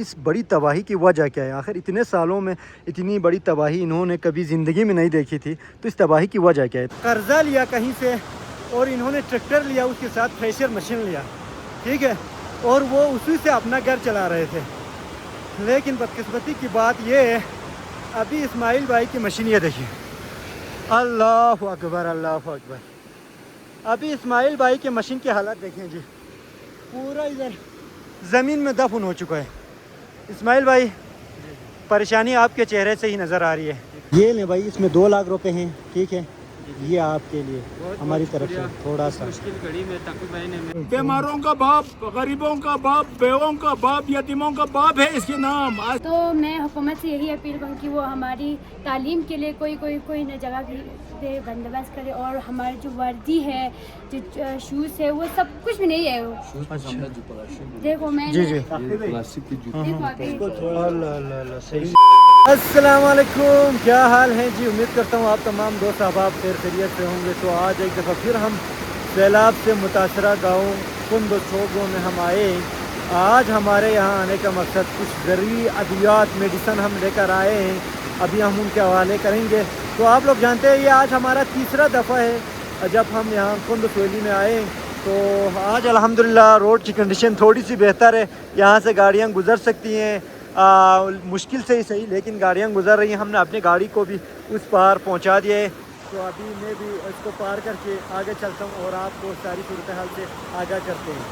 اس بڑی تباہی کی وجہ کیا ہے؟ آخر اتنے سالوں میں اتنی بڑی تباہی انہوں نے کبھی زندگی میں نہیں دیکھی تھی، تو اس تباہی کی وجہ کیا ہے؟ قرضہ لیا کہیں سے اور انہوں نے ٹریکٹر لیا، اس کے ساتھ تھریشر مشین لیا، ٹھیک ہے، اور وہ اسی سے اپنا گھر چلا رہے تھے. لیکن بدقسمتی کی بات یہ ہے، ابھی اسماعیل بھائی کی مشین یہ دیکھیے، اللہ اکبر اللہ اکبر. ابھی اسماعیل بھائی کے مشین کی حالت دیکھیں جی، پورا ادھر زمین میں دفن ہو چکا ہے. اسماعیل بھائی، پریشانی آپ کے چہرے سے ہی نظر آ رہی ہے. یہ لیں بھائی، اس میں 2 لاکھ روپے ہیں، ٹھیک ہے، یہ آپ کے لیے ہماری طرف سے تھوڑا سا. مشکل گھڑی میں تقی بھائی نے بیماروں کا باپ، غریبوں کا باپ، بیووں کا باپ، یتیموں کا باپ ہے اس کے نام. تو میں حکومت سے یہی اپیل کروں کہ وہ ہماری تعلیم کے لیے کوئی نہ جگہ دے، بندوبست کرے، اور ہماری جو وردی ہے، جو شوز ہے، وہ سب کچھ بھی نہیں ہے. دیکھو میں جی جی، دیکھو ابھی السلام علیکم، کیا حال ہے جی؟ امید کرتا ہوں آپ تمام دوست احباب خیر خیریت سے ہوں گے. تو آج ایک دفعہ پھر ہم سیلاب سے متاثرہ گاؤں کند و چھوگوں میں ہم آئے. آج ہمارے یہاں آنے کا مقصد کچھ زرعی ادویات، میڈیسن ہم لے کر آئے ہیں، ابھی ہم ان کے حوالے کریں گے. تو آپ لوگ جانتے ہیں یہ آج ہمارا تیسرا دفعہ ہے جب ہم یہاں کند سویلی میں آئے. تو آج الحمدللہ روڈ کی کنڈیشن تھوڑی سی بہتر ہے، یہاں سے گاڑیاں گزر سکتی ہیں، مشکل سے ہی صحیح لیکن گاڑیاں گزر رہی ہیں. ہم نے اپنی گاڑی کو بھی اس پار پہنچا دیا ہے. تو ابھی میں بھی اس کو پار کر کے آگے چلتا ہوں اور آپ کو ساری صورتحال سے آگاہ کرتے ہیں.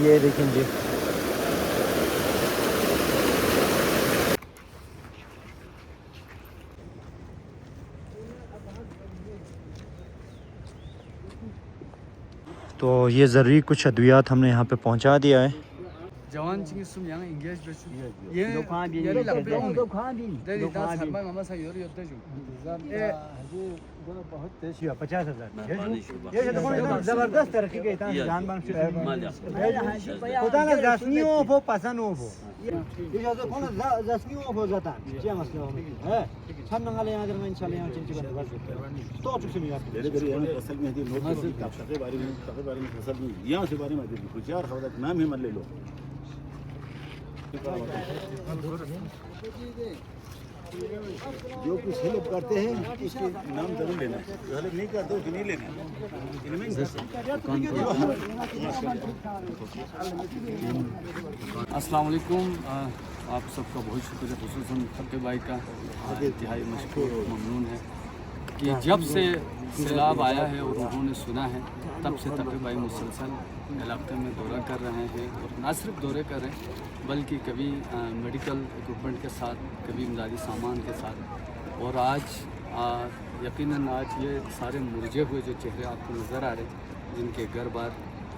یہ دیکھیں جی، تو یہ ضروری کچھ ادویات ہم نے یہاں پہ پہنچا دیا ہے. جوان چنگی سم یہاں انگیج بچو یہ یاری لگتے ہوں دے دیتا سرمائی ماما سا یوری ہوتے جو بہت تیزی ہے، 50,000 یہ زبردست ترقی کے اتنا جان بان سے خدا نہ زاسنی ہو وہ پسند ہو وہ یہ جو کون زاسنی ہو وہ زتا کیا مسئلہ ہے ہم نگالے یہاں در میں انشاءاللہ یہاں چنچ بندوبست تو چھ سے آپ دے دے یہاں فصل میں دی نوٹ کے بارے میں فصل میں یہاں سے بارے میں دی کچھ یار خدا نام ہی مل لے لو. جو کچھ ہیلپ کرتے ہیں اس کے نام ضرور لینا، ہیلپ نہیں کرتے تو نہیں لینا. السلام علیکم. آپ سب کا بہت شکریہ، خصوصاً تقی بھائی کا انتہائی مشکور ممنون ہے کہ جب سے سیلاب آیا ہے اور انہوں نے سنا ہے تب سے تقی بھائی مسلسل علاقے میں دورہ کر رہے ہیں، اور نہ صرف دورے کر رہے ہیں بلکہ کبھی میڈیکل اکوپمنٹ کے ساتھ، کبھی امدادی سامان کے ساتھ. اور آج یقیناً آج یہ سارے مرجھے ہوئے جو چہرے آپ کو نظر آ رہے ہیں، جن کے گھر بار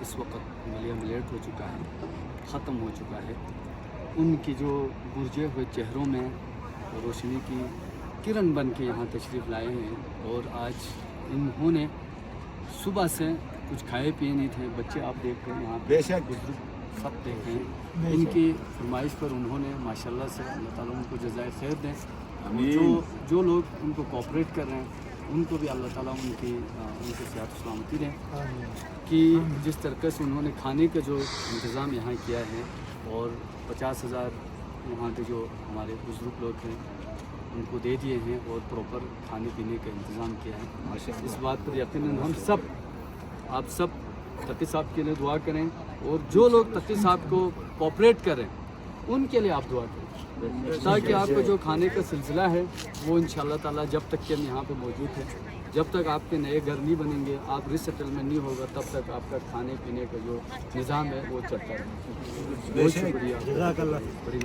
اس وقت ملیٹ ہو چکا ہے، ختم ہو چکا ہے، ان کی جو مرجھے ہوئے چہروں میں روشنی کی کرن بن کے یہاں تشریف لائے ہیں. اور آج انہوں نے صبح سے کچھ کھائے پیے نہیں تھے. بچے آپ دیکھ رہے ہیں یہاں بے شک سب دیکھ رہے ہیں. ان کی فرمائش پر انہوں نے ماشاءاللہ سے اللہ تعالیٰ ان کو جزائے خیر دیں. جو لوگ ان کو کوآپریٹ کر رہے ہیں ان کو بھی اللہ تعالیٰ ان کی صحت و سلامتی دیں. کہ جس طریقے سے انہوں نے کھانے کا جو انتظام یہاں کیا ہے اور 50,000 یہاں کے جو ہمارے بزرگ لوگ ہیں ان کو دے دیے ہیں اور پراپر کھانے پینے کا انتظام کیا ہے، اس بات پر یقیناً ہم سب آپ سب تقی صاحب کے لیے دعا کریں، اور جو لوگ تقی صاحب کو کوآپریٹ کریں ان کے لیے آپ دعا کریں، تاکہ آپ کو جو کھانے کا سلسلہ ہے وہ انشاءاللہ تعالیٰ جب تک کہ ہم یہاں پہ موجود ہیں، جب تک آپ کے نئے گھر نہیں بنیں گے، آپ ری سیٹلمنٹ نہیں ہوگا، تب تک آپ کا کھانے پینے کا جو نظام ہے وہ چلتا ہے. بہت شکریہ، جزاک اللہ.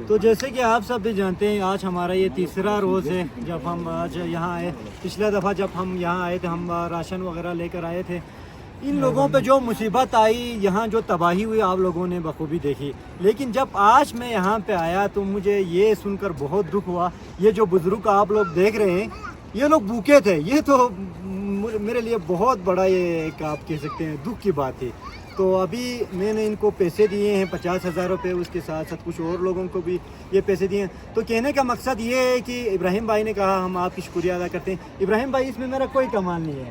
تو جیسے کہ آپ سب بھی جانتے ہیں آج ہمارا یہ تیسرا روز ہے جب ہم آج یہاں آئے. پچھلا دفعہ جب ہم یہاں آئے تھے ہم راشن وغیرہ لے کر آئے تھے. ان لوگوں پہ جو مصیبت آئی، یہاں جو تباہی ہوئی آپ لوگوں نے بخوبی دیکھی. لیکن جب آج میں یہاں پہ آیا تو مجھے یہ سن کر بہت دکھ ہوا. یہ جو بزرگ آپ لوگ دیکھ رہے ہیں یہ لوگ بھوکے تھے. یہ تو میرے لیے بہت بڑا یہ ایک آپ کہہ سکتے ہیں دکھ کی بات تھی. تو ابھی میں نے ان کو پیسے دیے ہیں 50,000 روپے، اس کے ساتھ ساتھ کچھ اور لوگوں کو بھی یہ پیسے دیے ہیں. تو کہنے کا مقصد یہ ہے کہ ابراہیم بھائی نے کہا ہم آپ کی شکریہ ادا کرتے ہیں. ابراہیم بھائی اس میں میرا کوئی کمال نہیں ہے،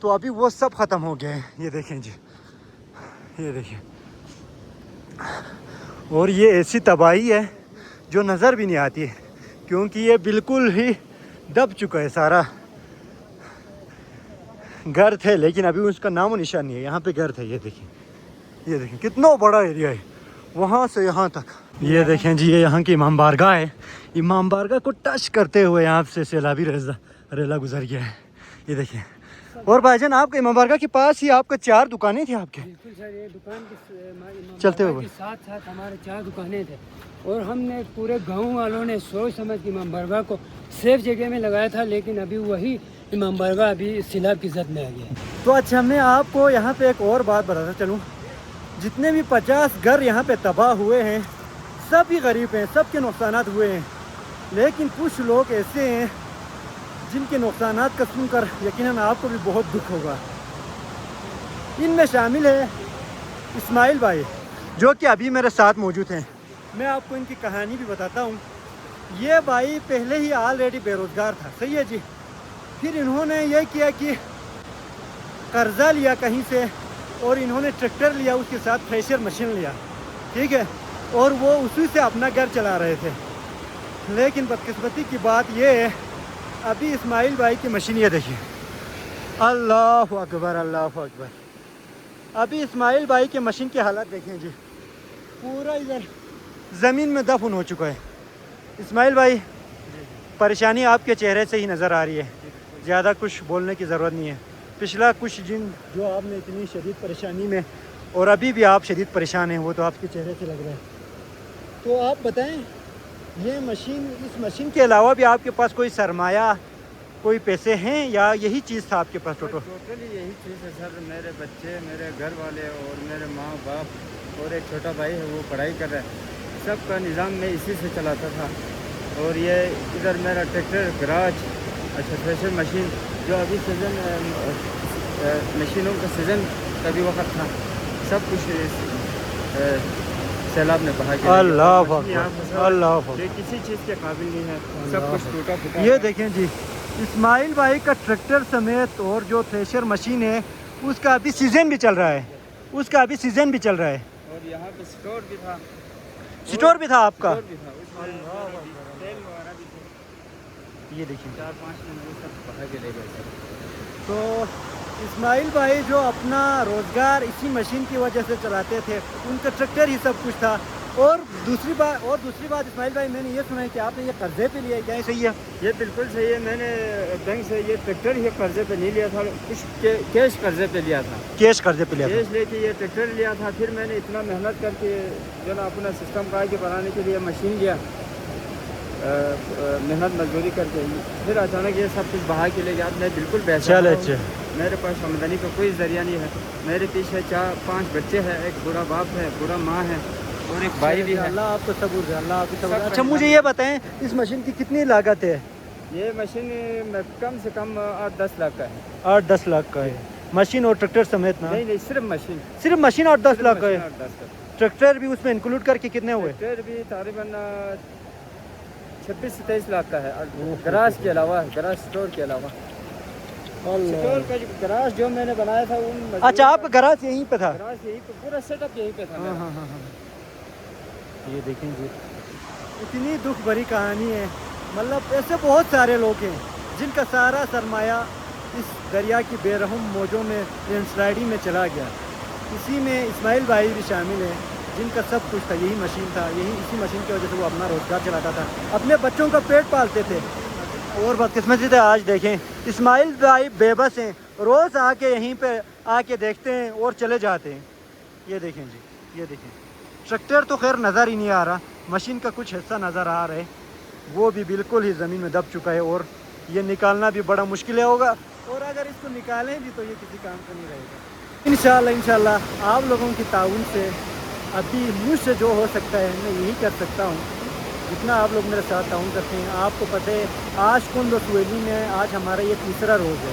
تو ابھی وہ سب ختم ہو گئے ہیں. یہ دیکھیں جی, یہ دیکھیں, اور یہ ایسی تباہی ہے جو نظر بھی نہیں آتی ہے, کیونکہ یہ بالکل ہی دب چکا ہے. سارا گھر تھے لیکن ابھی اس کا نام و نشان نہیں ہے. یہاں پہ گھر تھے, یہ دیکھیں, یہ دیکھیں کتنا بڑا ایریا ہے وہاں سے یہاں تک. یہ دیکھیں جی, یہ یہاں کی امام بارگاہ ہے. امام بارگاہ کو ٹچ کرتے ہوئے یہاں سے سیلابی ریلا گزر گیا ہے. یہ دیکھیں. اور بھائی جان, آپ کے امام بارگاہ کے پاس ہی آپ کا 4 دکانیں تھیں آپ کے؟ بالکل سر, یہ دکان کے چلتے ہوئے ساتھ ساتھ ہمارے 4 دکانیں تھے, اور ہم نے پورے گاؤں والوں نے سوچ سمجھ کے امام بارگاہ کو سیف جگہ میں لگایا تھا, لیکن ابھی وہی امام بارگاہ ابھی سیلاب کی زد میں آ گیا. تو اچھا, میں آپ کو یہاں پہ ایک اور بات بتاتا چلوں. جتنے بھی 50 گھر یہاں پہ تباہ ہوئے ہیں, سب ہی غریب ہیں, سب کے نقصانات ہوئے ہیں, لیکن کچھ لوگ ایسے ہیں جن کے نقصانات کا سن کر یقیناً آپ کو بھی بہت دکھ ہوگا. ان میں شامل ہے اسماعیل بھائی, جو کہ ابھی میرے ساتھ موجود ہیں. میں آپ کو ان کی کہانی بھی بتاتا ہوں. یہ بھائی پہلے ہی آلریڈی بے روزگار تھا, صحیح ہے جی. پھر انہوں نے یہ کیا کہ قرضہ لیا کہیں سے, اور انہوں نے ٹریکٹر لیا, اس کے ساتھ تھریشر مشین لیا, ٹھیک ہے, اور وہ اسی سے اپنا گھر چلا رہے تھے. لیکن بدقسمتی کی بات یہ ہے, ابھی اسماعیل بھائی کی مشین یہ دیکھیے, اللہ اکبر اللہ اکبر. ابھی اسماعیل بھائی کے مشین کی حالت دیکھیں جی, پورا ادھر زمین میں دفن ہو چکا ہے. اسماعیل بھائی, پریشانی آپ کے چہرے سے ہی نظر آ رہی ہے, زیادہ کچھ بولنے کی ضرورت نہیں ہے. پچھلا کچھ دن جو آپ نے اتنی شدید پریشانی میں, اور ابھی بھی آپ شدید پریشان ہیں, وہ تو آپ کے چہرے سے لگ رہا ہے. تو آپ بتائیں, یہ مشین, اس مشین کے علاوہ بھی آپ کے پاس کوئی سرمایہ, کوئی پیسے ہیں, یا یہی چیز تھا آپ کے پاس؟ ٹوٹلی یہی چیز ہے سر. میرے بچے, میرے گھر والے, اور میرے ماں باپ, اور ایک چھوٹا بھائی ہے وہ پڑھائی کر رہا ہے. سب کا نظام میں اسی سے چلاتا تھا. اور یہ ادھر میرا ٹریکٹر, گراج, اچھا تھریشر مشین, جو ابھی سیزن مشینوں کا سیزن کا بھی وقت تھا, سب کچھ سیلاب نے بہا کے اللہ اللہ, کسی چیز کے قابل نہیں ہے, سب کچھ ٹوٹا پھوٹا. یہ دیکھیں جی, اسماعیل بھائی کا ٹریکٹر سمیت اور جو تھریشر مشین ہے اس کا ابھی سیزن بھی چل رہا ہے, اس کا ابھی سیزن بھی چل رہا ہے. اور یہاں پہ سٹور بھی تھا, سٹور بھی تھا آپ کا؟ سٹور بھی تھا, اس میں تیل وغیرہ بھی تھے. یہ دیکھیں 4-5 دن وہ سب بہا کے لے گئے سر. تو اسماعیل بھائی جو اپنا روزگار اسی مشین کی وجہ سے چلاتے تھے, ان کا ٹریکٹر ہی سب کچھ تھا. اور دوسری بات اسماعیل بھائی, میں نے یہ سنا ہے کہ آپ نے یہ قرضے پہ لیا ہے, کیا یہ صحیح ہے؟ یہ بالکل صحیح ہے. میں نے بینک سے یہ ٹریکٹر ہی قرضے پہ نہیں لیا تھا, کچھ کیش قرضے پہ لیا تھا. کیش قرضے پہ لیا تھا. کیش لے کے یہ ٹریکٹر لیا تھا. پھر میں نے اتنا محنت کر کے جو نا اپنا سسٹم کا کے بنانے کے لیے مشین لیا, محنت مزدوری کر کے, پھر اچانک یہ سب کچھ بہا کے لے گیا. میں بالکل بہتر, میرے پاس آمدنی کا کوئی ذریعہ نہیں ہے. میرے پیچھے 4-5 بچے ہیں, ایک بوڑھا باپ ہے, بوڑھا ماں ہے, اور ایک بھائی بھی ہے. اللہ آپ کو صبر دے, اللہ آپ کو صبر. اچھا مجھے یہ بتائیں, اس مشین کی کتنی لاگت ہے؟ یہ مشین کم سے کم 8-10 لاکھ کا ہے. 8-10 لاکھ کا ہے مشین اور ٹریکٹر سمیت نا؟ نہیں, صرف مشین, صرف مشین 8-10 لاکھ کا ہے. ٹریکٹر بھی اس میں انکلوڈ کر کے کتنے ہوئے؟ ٹریکٹر بھی تقریباً 26-27 لاکھ کا ہے, گراج کے علاوہ, گراج سٹور کے علاوہ. سٹور کا گراج جو میں نے بنایا تھا, اچھا آپ کا گراج یہیں پہ تھا؟ گراج یہیں پہ, پورا سیٹ اپ یہیں پہ تھا. ہاں. یہ دیکھیں جی, اتنی دکھ بھری کہانی ہے. مطلب ایسے بہت سارے لوگ ہیں جن کا سارا سرمایہ اس دریا کی بے رحم موجوں میں, لینڈ سلائڈنگ میں چلا گیا. اسی میں اسماعیل بھائی بھی شامل ہیں, جن کا سب کچھ تھا, یہی مشین تھا, اسی مشین کی وجہ سے وہ اپنا روزگار چلاتا تھا, اپنے بچوں کا پیٹ پالتے تھے. اور بدقسمتی سے آج دیکھیں اسماعیل بھائی بے بس ہیں, روز آ کے یہیں پہ آ کے دیکھتے ہیں اور چلے جاتے ہیں. یہ دیکھیں جی, یہ دیکھیں, ٹریکٹر تو خیر نظر ہی نہیں آ رہا, مشین کا کچھ حصہ نظر آ رہا ہے, وہ بھی بالکل ہی زمین میں دب چکا ہے, اور یہ نکالنا بھی بڑا مشکل ہوگا, اور اگر اس کو نکالیں بھی تو یہ کسی کام کا نہیں رہے گا. انشاءاللہ آپ لوگوں کی تعاون سے ابھی مجھ سے جو ہو سکتا ہے میں یہی کر سکتا ہوں, جتنا آپ لوگ میرے ساتھ تعاون کرتے ہیں. آپ کو پتہ ہے آج کن دو سویلی میں آج ہمارا یہ 3را روز ہے,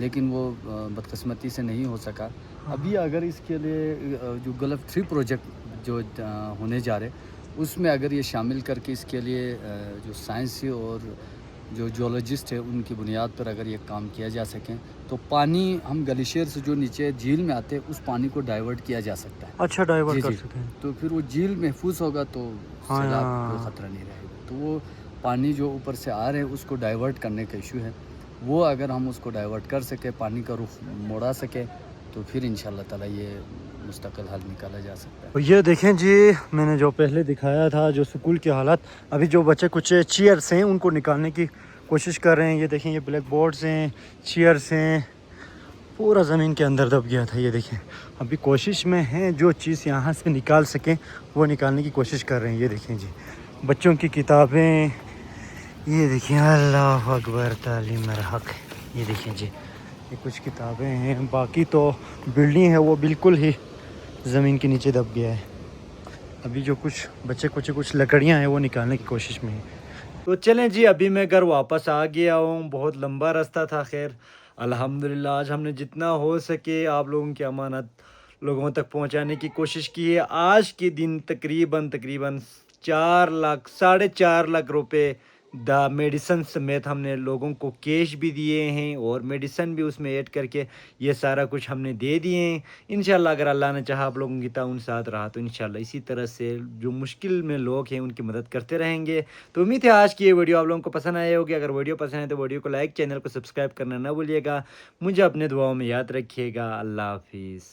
لیکن وہ بدقسمتی سے نہیں ہو سکا. ابھی اگر اس کے لیے جو گلف 3 پروجیکٹ جو ہونے جا رہے اس میں اگر یہ شامل کر کے اس کے لیے جو سائنسی اور جو جیولوجسٹ ہے ان کی بنیاد پر اگر یہ کام کیا جا سکیں تو پانی ہم گلیشیئر سے جو نیچے جھیل میں آتے ہیں اس پانی کو ڈائیورٹ کیا جا سکتا ہے. اچھا ڈائیورٹ کر سکتے ہیں تو پھر وہ جھیل محفوظ ہوگا تو سیلاب کوئی خطرہ نہیں رہے گا. تو وہ پانی جو اوپر سے آ رہے ہیں اس کو ڈائیورٹ کرنے کا ایشو ہے, وہ اگر ہم اس کو ڈائیورٹ کر سکیں, پانی کا رخ موڑا سکیں تو پھر انشاءاللہ تعالی یہ مستقل حل نکالا جا سکتا ہے. یہ دیکھیں جی, میں نے جو پہلے دکھایا تھا جو سکول کی حالت, ابھی جو بچے کچھ چیئرس ہیں ان کو نکالنے کی کوشش کر رہے ہیں. یہ دیکھیں, یہ بلیک بورڈز ہیں, چیئرس ہیں, پورا زمین کے اندر دب گیا تھا. یہ دیکھیں ابھی کوشش میں ہیں جو چیز یہاں سے نکال سکیں وہ نکالنے کی کوشش کر رہے ہیں. یہ دیکھیں جی بچوں کی کتابیں, یہ دیکھیں اللہ اکبر تعلیم حق. یہ دیکھیں جی یہ کچھ کتابیں ہیں, باقی تو بلڈنگ ہے وہ بالکل ہی زمین کے نیچے دب گیا ہے. ابھی جو کچھ بچے کچھ لکڑیاں ہیں وہ نکالنے کی کوشش میں ہیں. تو چلیں جی, ابھی میں گھر واپس آ گیا ہوں. بہت لمبا راستہ تھا. خیر الحمدللہ آج ہم نے جتنا ہو سکے آپ لوگوں کی امانت لوگوں تک پہنچانے کی کوشش کی ہے. آج کے دن تقریباً 4 لاکھ روپے میڈیسن سمیت ہم نے لوگوں کو کیش بھی دیے ہیں اور میڈیسن بھی اس میں ایڈ کر کے یہ سارا کچھ ہم نے دے دیے ہیں. انشاءاللہ اگر اللہ نے چاہا آپ لوگوں کی تعاون ساتھ رہا تو انشاءاللہ اسی طرح سے جو مشکل میں لوگ ہیں ان کی مدد کرتے رہیں گے. تو امید ہے آج کی یہ ویڈیو آپ لوگوں کو پسند آئی ہوگی. اگر ویڈیو پسند ہے تو ویڈیو کو لائک, چینل کو سبسکرائب کرنا نہ بھولیے گا. مجھے اپنے دعاؤں میں یاد رکھیے گا. اللہ حافظ.